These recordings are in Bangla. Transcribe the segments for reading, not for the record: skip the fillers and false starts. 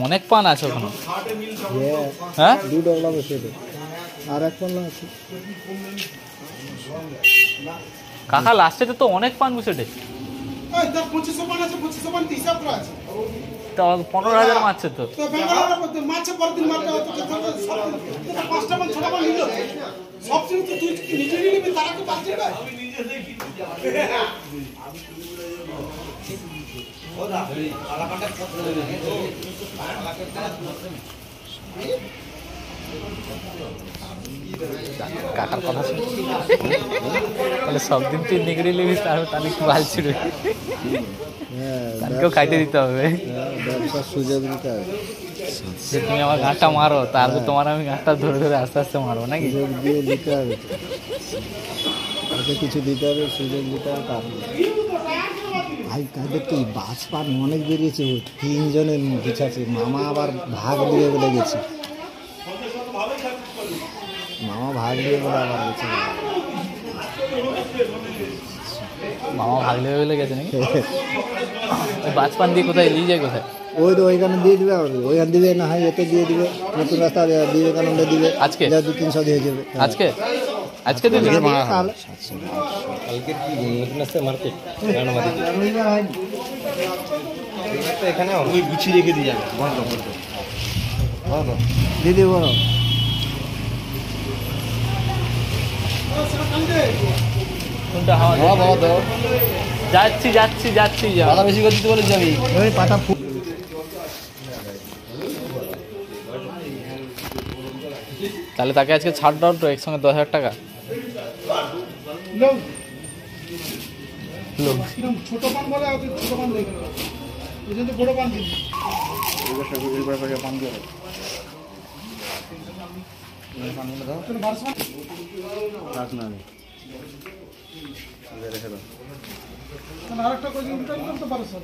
অনেক পান আছে ওখানে। হ্যাঁ, 2 ডগলা বসে আর এক পাল্লা আছে। কাকা লাস্টে তো অনেক পান বসে রে। 2500 পান আছে, 2500 পান হিসাব করা আছে। তো 15,000 মারছে তো। তো বেঙ্গলের মাছে পরদিন মারতে হতো, সব 5টা পান 6টা পান নিল। সব দিন তো তুই নিজে নিবি, তারা তো পাচ্ছে না। আমি নিজে দেখি ওদা আলাকাটা কত দেবে। কাকার কথা শুনে তাহলে সব দিন তুই নিগড়ি নিবি, তাহলে কি ভাল ছিল। তাকেও খাইতে দিতে হবে, ব্যবসার সুযোগ দিতে হবে। যে তুমি আমার ঘাটটা মারো, তারপর তোমার আমি ঘাটটা ধরে ধরে আস্তে আস্তে মারবো নাকি। সুযোগ দিয়ে দিতে হবে, কিছু দিতে হবে, সুযোগ দিতে হবে। তারপর ভাই কাদের তো বাস পান অনেক বেরিয়েছে, 3 জনের বিছাছে। মামা আবার ভাগ দিয়ে বলে গেছে, মামা ভাগ দিয়ে বলে আবার গেছে। মামা ভাগ দিয়ে বলে গেছে নাকি? বাজপান দিয়ে কোথায় নিয়ে যায়, কোথায়? ওই তো ওইখানে দিয়ে দিবে, ওইখান দিবে না হয় এতে দিয়ে দিবে, নতুন রাস্তা বিবেকানন্দ দিবে। আজকে 200-300 দিয়ে যাবে। আজকে আজকে দিবে কালকে কি নতুন রাস্তা মার্কেট এখানে ওই গুছিয়ে রেখে দিয়ে যাবে। বন্ধ বন্ধ বন্ধ দিদি বলো। কোনটা হাওয়া? যাচ্ছি যাচ্ছি যাচ্ছি, পাতা বেশি করে দিতে বলে যাবি। ওই পাতা তাহলে তাকে আজকে ছাড় দাও তো, একসঙ্গে 10,000 টাকা। ছোট পান বলে ছোট পান দেখে ওই জন্য বড় পান দিন। আরেকটা করে দিন তো পারো স্যার।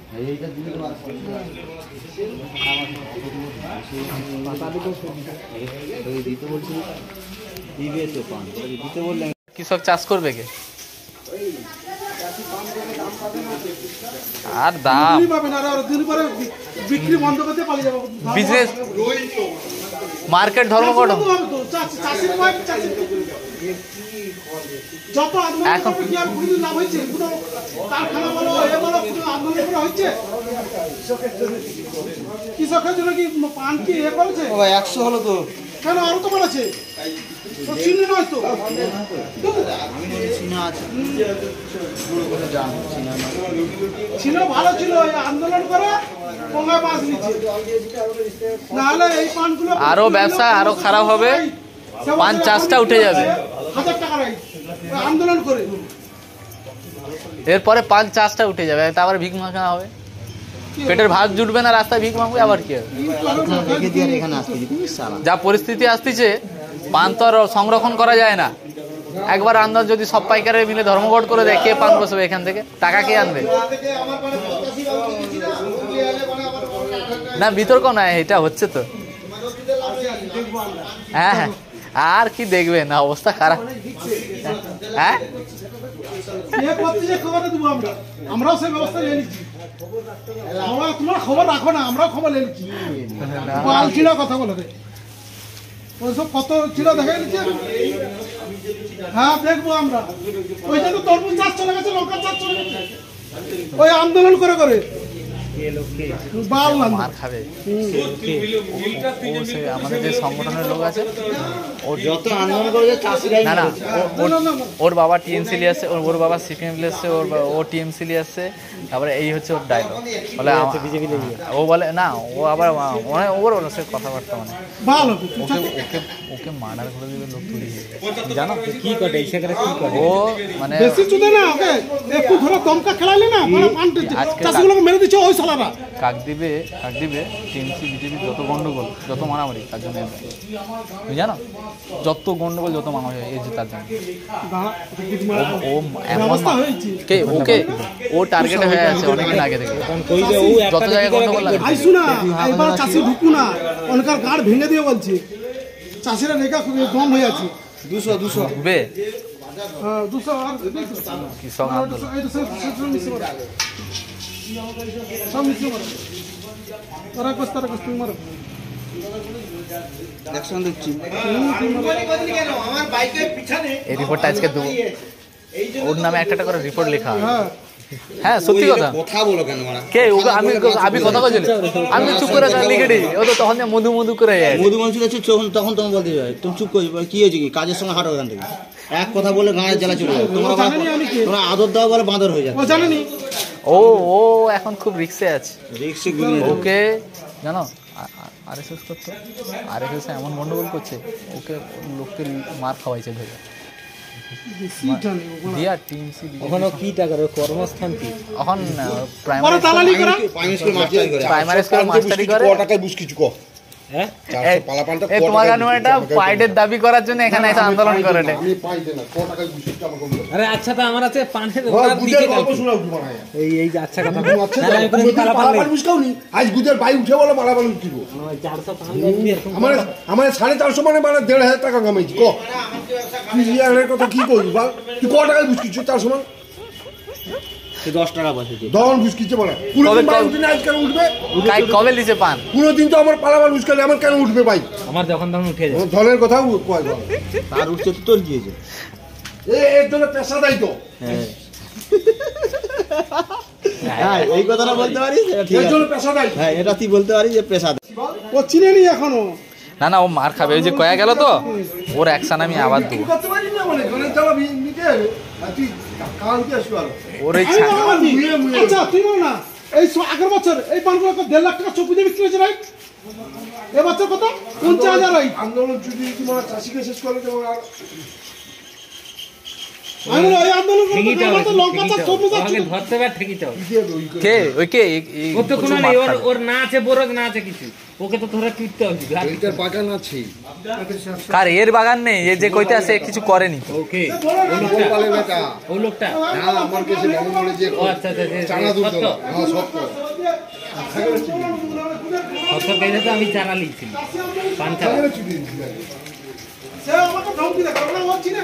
কৃষক চাষ করবে কে? আর দাম বিক্রি বন্ধ করতে পালিয়ে যাবো। বিজনেস মার্কেট ধর্মঘট যত এখন লাভ হয়েছে, কারখানা বলো এ বলো আন্দোলন করা হচ্ছে। কৃষকের জন্য কি পান কি এ করেছে? 100 হলো তো কেন, আরো তো বলেছে চিনি নয় তো। ছিল ভালো ছিল, আন্দোলন করে পঙ্গা মাছ নিচ্ছে, নাহলে এই পানগুলো আরো ব্যবসা আরো খারাপ হবে, পান চাষটা উঠে যাবে। 1000 টাকা আন্দোলন করে এরপরে পান চাষটা উঠে যাবে, তারপরে ভিক মাখা হবে, পেটের ভাত জুটবে না, রাস্তায় ভিক মাখবে, আবার কি হবে? যা পরিস্থিতি আসতেছে, পান তো আর সংরক্ষণ করা যায় না। একবার আন্দাজ যদি সব পাইকারে মিলে ধর্মঘট করে দেয়, কে পান বসবে এখান থেকে? টাকা কে আনবে? না বিতর্ক নয়, এটা হচ্ছে তো। হ্যাঁ হ্যাঁ, আর কি দেখবেন, অবস্থা খারাপ। হ্যাঁ আমরাও সেই ব্যবস্থা নিয়ে নিচ্ছি। তোমার খবর রাখো না, আমরাও খবর নিয়ে নিচ্ছি। চিড়া কথা বলে ওইসব কত চিড়া দেখা নিচ্ছে। হ্যাঁ দেখবো আমরা। ওই জন্য তরমুজ চাষ চলে গেছে, লঙ্কা চাষ চলে গেছে, ওই আন্দোলন করে করে মার খাবে। আমাদের যে সংগঠনের লোক আছে, ওর যত আন্দোলন করে না না, ওর বাবা টিএমসি নিয়ে আসছে, ওর বাবা সিপিএম নিয়ে আসছে, ও টিএমসি নিয়ে আসছে। তারপরে এই হচ্ছে ওর ডায়লগ, বলে ও বলে না, ও আবার ওর সে কথাবার্তা মানে ওকে ওকে মার্ডার করে দেবে লোক তুলে, জানো কি করে সেখানে কি করে ও, মানে বেশি চুদে না, ওকে একটু ধরে দমকা খেলাইলে না, আজকে চাষগুলোকে মেরে দিচ্ছে ওই শালারা। কাক দিবে টিএমসি বিজেপি যত গন্ডগোল, যত মারামারি, তার জন্য তুমি জানো, যত গন্ডগোল যত মারামারি এই যে তার জন্য ও এমন কে ওকে ও টার্গেটে হয়ে আছে অনেকদিন আগে থেকে, যত জায়গায় গন্ডগোল লাগে। আইসু না এবার চাষি ঢুকু না, অনেকার গাড় ভেঙে দিয়ে বলছে, চাষিরা রেখা খুব কম হয়ে আছে। 200 ঢুকবে হ্যাঁ 200 আর কৃষক আন্দোলন এই তো সব মিশে মারো সব মিশে মারো তারা কষ্ট তুমি মারো দেখছেন দেখছি এই রিপোর্টটা আজকে দেবো ওর নামে একটা করে রিপোর্ট লেখা হবে হ্যাঁ সত্যি কথা কথা বলো কেন মারা কে ওকে আমি কথা বলছিলাম আমি চুপ করে লিখে দিই ও তো তখন মধু করে যায় মধু মানুষ তখন তোমার বলতে যাবে তুমি চুপ করে কি হয়েছে কি কাজের সঙ্গে হাঁটো ওখান থেকে এক কথা বলে গাঁয়ের জেলা চলে যাবে তোমরা আদর দাও বলে বাঁদর হয়ে যাবে ও জানেনি ও ও এখন খুব রিক্সে আছে রিক্সে ওকে জানো আরএসএস করছে আরএসএস এমন গন্ডগোল করছে ওকে লোককে মার খাওয়াইছে ভেবে দিয়া টিএমসি ওখানে কি টাকার কর্মস্থান কি এখন বড় দালালি করা প্রাইমারি স্কুল মাস্টারি করে টাকায় বুঝ কিছু কো হ্যাঁ এই তোমার গানুয়াটা পাইডের দাবি করার জন্য এখানে এসে আন্দোলন করে নে আমি পাই দেনা কো টাকায় বুঝ কিছু আমাকে বলো আরে আচ্ছা তো আমার আছে পানের গুজের গল্প শোনাও তুমি বানায় এই যে আচ্ছা কথা পালাপান বুঝ কাউনি আজ গুজের ভাই উঠে বলো পালাপান উঠিব 400 পান আমার 450 মানে 1500 টাকা কামাইছি কো তুই ইয়ারের কথা কি কইবি বল তুই কো টাকায় বুঝ কিছু 400 মান 10 টাকা বসেছে দন বুঝ কিছু বলে পুরো দিন ভাই উঠে আজ কেন উঠবে কবে লিছে পান পুরো দিন তো আমার পালাপান বুঝ কালে আমার কেন উঠবে ভাই আমার যখন তখন উঠে যায় ধনের কথা কয় বল তার উঠছে তো তোর গিয়েছে এর জন্য পেশা দাই তো হ্যাঁ এই কথাটা বলতে পারিস ঠিক এর আছে জন্য পেশা দাই হ্যাঁ এটা তুই বলতে পারিস যে পেশা ও চিনেনি এখনো না ও মার খাবে ওই যে কয়া গেল তো ওর অ্যাকশন আমি আবার দেবো করতে পারি না মানে ধনের চালাবি নিতে হবে আর তুই কাল কি আসবি আর ওর এই আমি বললাম, আচ্ছা তুই বল না এই আগের বছর এই পানগুলো 1.5 লাখ টাকা চুপি দিয়ে বিক্রি হয়েছে রাইট এবছর কত 50,000 রাইট আন্দোলন যদি তোমার চাষিকে শেষ করে দেবো আর আমি ওই আন্দোলন করতে আমার তো লঙ্কা চাষ সবুজ আছে ধরতে পার ঠিকই তো কে ওই কে ও তো কোনো নেই ওর না আছে বরজ না আছে কিছু ওকে তো ধরে কিনতে হবে এইটার বাগান আছে কার এর বাগান নেই এ যে কইতে আছে কিছু করেনি ওকে গোপালের বেটা ও লোকটা না আমার কাছে মনে মনে যে ও আচ্ছা আচ্ছা চানা দুধ দেওয়া হ্যাঁ সত্য অত কেটে তো আমি চারা লিখছি পান চারা সে আমাকে ধমকি দেখালো না ও চিনে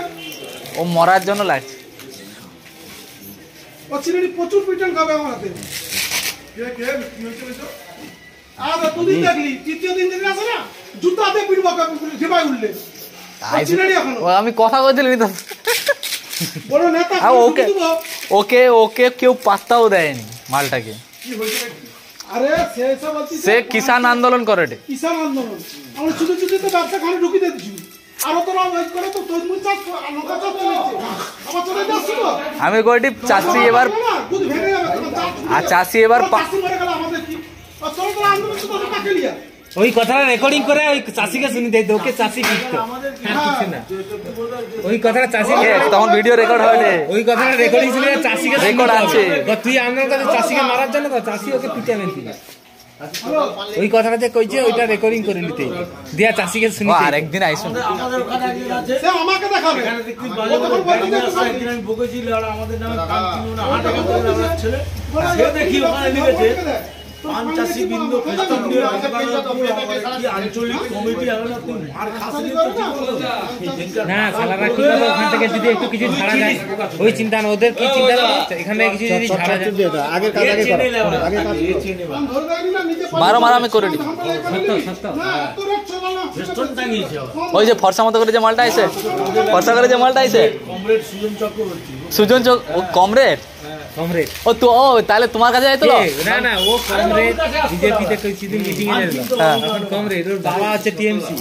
ও মরার জন্য লাগছে ও চিনে প্রচুর পিটন খাবে আমার হাতে কে কি হয়েছে বলছো আরে দুদিন দেখলি তৃতীয় দিন দেখলি আছে না জুতাতে পিটবো ঢেবাই উঠলে ও আমি কথা কইছিলাম তো বড় নেতা ওকে ওকে ওকে কেউ পাত্তাও দেয়নি মালটাকে আরে সে সব সে কিষান আন্দোলন করে রে কিষান আন্দোলন আমরা ছুটে ছুটে তো ব্যবসা খানে ঢুকি দিয়েছি আরো তো ওই করে তো তরমুজ চাষ লঙ্কা চাষ চলেছে আবার চলে যাচ্ছে তো আমি কইটি চাষি এবার দুধ ভেঙে যাবে আর চাষি এবার চাষি মরে গেল আমাদের কি আর চলো তো আন্দোলন তো টাকা লিয়া ওই কথাটা রেকর্ডিং করে ওই চাষিকে শুনি দেই ওকে চাষি কিনতো কিছু না ওই কথাটা চাষি তখন ভিডিও রেকর্ড হয় রে ওই কথাটা রেকর্ডিং শুনে চাষিকে রেকর্ড আছে তুই আন্দোলন করে চাষিকে মারার জন্য তো চাষি ওকে পিটাবেন তুই ওই কথাটা যে কইছে ওইটা রেকর্ডিং করে নিতে দিয়া চাষিকে শুনি আর একদিন আইসুন সে আমাকে দেখাবে আমি বকেছিল আর আমাদের নামে কাম কিনো না 8 টাকা করে আমার ছেলে সে দেখি ওখানে লিখেছে পাঞ্চাশি বিন্দু খ্রিস্টান দিয়ে কি আঞ্চলিক কমিটি আলাদা তুই মার খাসলি না সালারা কি করে ওখান থেকে যদি একটু কিছু ছাড়া যায় ওই চিন্তা না ওদের কি চিন্তা না এখানে কিছু যদি ছাড়া যায় আগে কাজ আগে করো আগে কাজ মারো মারো আমি করে দিই সত্য রেস্টুরেন্ট টাঙিয়েছে ওই যে ফর্সা মতো করে যে মালটা আইছে ফর্সা করে যে মালটা আইছে কমরেড সুজন চক্রবর্তী সুজন চক ও কমরেড কমরেড ও তো ও তাহলে তোমার কাছে আইতো না না ও কমরেড বিজেপি তে কই সিদিন মিটিং এ এলো এখন কমরেড ওর বাবা আছে টিএমসি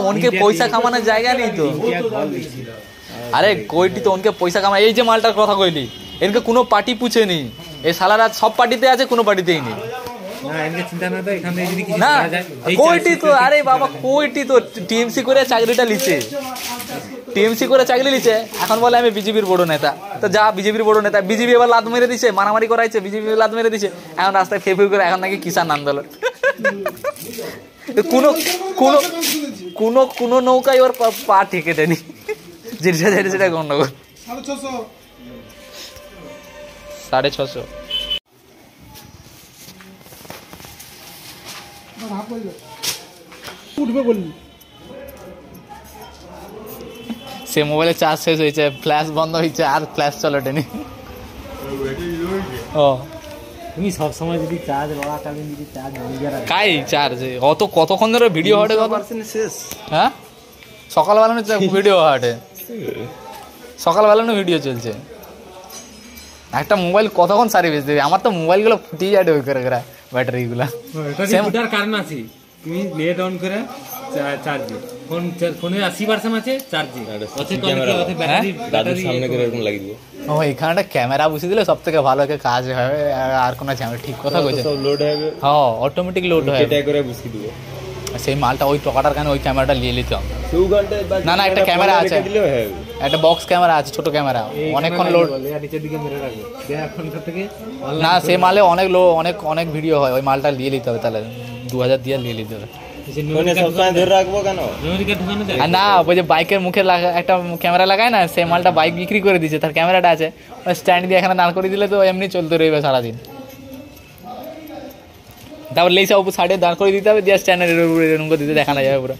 उनके पैसा কামানোর জায়গা নেই তো আরে কইটি তো উনকে পয়সা কামায় এই যে মালটার কথা কইলি এনকে কোনো পার্টি পুছেনি এই সালারা সব পার্টিতে আছে কোনো পার্টিতেই নেই না এনকে চিন্তা না তো এখানে যদি কিছু না করা যায় কইটি তো আরে বাবা কইটি তো টিএমসি করে চাকরিটা লিছে টিএমসি করে চাকরি লিছে এখন বলে আমি বিজেপির বড় নেতা তো যা বিজেপির বড় নেতা বিজেপি এবার লাত মেরে দিছে মারামারি করাইছে বিজেপি লাত মেরে দিছে এখন রাস্তায় ফেফে করে এখন নাকি কিষান আন্দোলন কোনো কোনো কোনো কোনো নৌকায় ওর পা ঠেকে দেয়নি যেটা যেটা সেটা গন্ডগোল 650 উঠবে বললি সে মোবাইলে চার্জ শেষ হয়েছে, ফ্ল্যাশ বন্ধ হয়েছে, আর ফ্ল্যাশ চলেনি। ও তুমি সবসময় যদি চার্জ লাগাকালীন যদি চার্জ কাই চার্জ অত কতক্ষণ ধরে ভিডিও হাটে শেষ। হ্যাঁ সকালবেলা ভিডিও হাটে, সকালবেলা ভিডিও চলছে। একটা মোবাইল কতক্ষণ সার্ভিস দেবে? আমার তো মোবাইলগুলো ফুটিয়ে যাবে ওই করে করে ব্যাটারিগুলো। ওটার কারণ আছে, তুমি নেট অন করে চার্জ দিও, ফোনে 80% আছে চার্জ দিও, ব্যাটারি সামনে করে এরকম লাগিয়ে দিও। ও এখানে একটা ক্যামেরা বসিয়ে দিলে সব থেকে ভালো একটা কাজ হবে, আর কোনো ঝামেলা। ঠিক কথা বলছে, সব লোড হবে। হ্যাঁ অটোমেটিক লোড হয়। এটা করে বসিয়ে দিও সেই মালটা ওই টাকাটার কারণে ওই ক্যামেরাটা নিয়ে নিতাম। না না একটা ক্যামেরা আছে, একটা বক্স ক্যামেরা আছে, ছোট ক্যামেরা, অনেকক্ষণ লোড। নিচের দিকে মেরে রাখো, এখনকার থেকে না সে মালে অনেক অনেক অনেক ভিডিও হয়, ওই মালটা নিয়ে নিতে হবে। তাহলে 2000 দিয়ে নিয়ে নিতে হবে। ধরে রাখবো কেন? আর না ওই যে বাইকের মুখে একটা ক্যামেরা লাগায় না, সেই মালটা বাইক বিক্রি করে দিচ্ছে, তার ক্যামেরাটা আছে, ওই স্ট্যান্ড দিয়ে এখানে দাঁড় করে দিলে তো এমনি চলতে রইবে সারাদিন। তারপর লেসা উপর সাইডে দাঁড় করে দিতে হবে, দিয়ে স্ট্যান্ডের উপরে এরকম করে দিতে দেখানো যাবে পুরো।